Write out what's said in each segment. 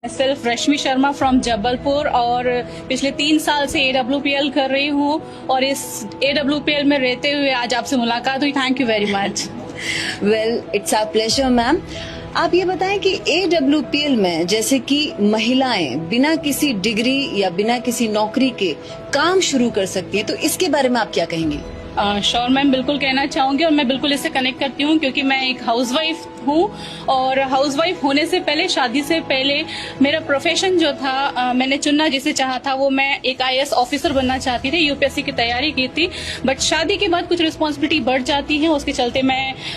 सिर्फ रश्मि शर्मा फ्रॉम जबलपुर और पिछले 3 साल से AWPL कर रही हूँ और इस AWPL में रहते हुए आज आपसे मुलाकात हुई। Thank you very much. Well, it's our pleasure ma'am. आप ये बताएं कि AWPL में जैसे कि महिलाएं बिना किसी डिग्री या बिना किसी नौकरी के काम शुरू कर सकती हैं, तो इसके बारे में आप क्या कहेंगी? श्योर मैम, बिल्कुल कहना चाहूंगी और मैं बिल्कुल इससे कनेक्ट करती हूँ क्योंकि मैं एक हाउसवाइफ हूँ और हाउसवाइफ होने से पहले, शादी से पहले मेरा प्रोफेशन जो था मैंने चुनना जिसे चाहा था वो मैं एक IAS ऑफिसर बनना चाहती थी। UPSC की तैयारी की थी, बट शादी के बाद कुछ रिस्पॉन्सिबिलिटी बढ़ जाती है, उसके चलते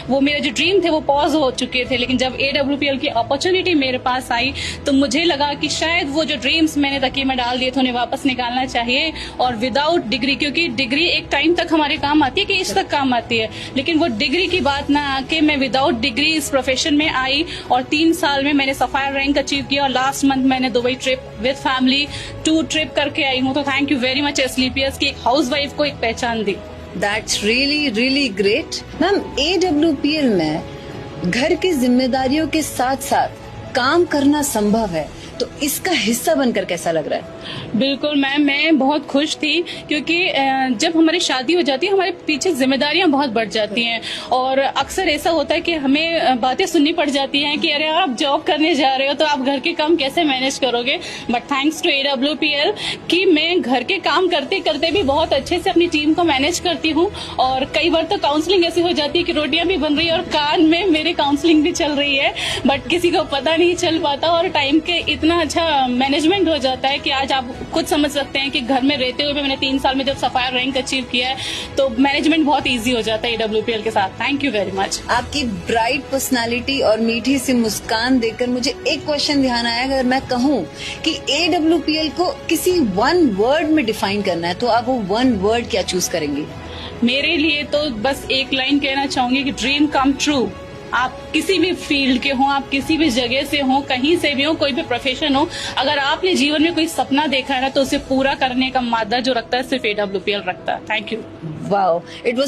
वो मेरे जो ड्रीम थे वो पॉज हो चुके थे। लेकिन जब AWPL की अपॉर्चुनिटी मेरे पास आई तो मुझे लगा कि शायद वो जो ड्रीम्स मैंने तकिए में डाल दिए थे उन्हें वापस निकालना चाहिए और विदाउट डिग्री, क्योंकि डिग्री एक टाइम तक हमारे काम आती है कि इस तक काम आती है, लेकिन वो डिग्री की बात ना आके मैं विदाउट डिग्री इस प्रोफेशन में आई और 3 साल में मैंने सफायर रैंक अचीव किया और लास्ट मंथ मैंने Dubai trip with family 2 trip करके आई हूँ। तो thank you very much SLPS की एक हाउसवाइफ को एक पहचान दी। That's really really great. Ma'am, AWPL में घर की जिम्मेदारियों के साथ साथ काम करना संभव है, तो इसका हिस्सा बनकर कैसा लग रहा है? बिल्कुल मैम, मैं बहुत खुश थी क्योंकि जब हमारी शादी हो जाती है हमारे पीछे जिम्मेदारियां बहुत बढ़ जाती हैं और अक्सर ऐसा होता है कि हमें बातें सुननी पड़ जाती हैं कि अरे आप जॉब करने जा रहे हो तो आप घर के काम कैसे मैनेज करोगे। बट थैंक्स टू AWPL कि मैं घर के काम करते करते भी बहुत अच्छे से अपनी टीम को मैनेज करती हूँ और कई बार तो काउंसलिंग ऐसी हो जाती है कि रोटियां भी बन रही है और कान में मेरे काउंसलिंग भी चल रही है, बट किसी को पता नहीं चल पाता और टाइम के इतना अच्छा मैनेजमेंट हो जाता है कि आज आप खुद समझ सकते हैं कि घर में रहते हुए मैंने 3 साल में जब सफायर रैंक अचीव किया है तो मैनेजमेंट बहुत इजी हो जाता है AWPL के साथ। Thank you very much. आपकी ब्राइट पर्सनालिटी और मीठी सी मुस्कान देखकर मुझे एक क्वेश्चन ध्यान आया। अगर मैं कहूँ कि AWPL को किसी 1 वर्ड में डिफाइन करना है तो आप वो 1 वर्ड क्या चूज करेंगी? मेरे लिए तो बस एक लाइन कहना चाहूंगी कि ड्रीम कम ट्रू। आप किसी भी फील्ड के हों, आप किसी भी जगह से हों, कहीं से भी हो, कोई भी प्रोफेशन हो, अगर आपने जीवन में कोई सपना देखा है ना तो उसे पूरा करने का मादा जो रखता है सिर्फ AWPL रखता है। Thank you. Wow, it was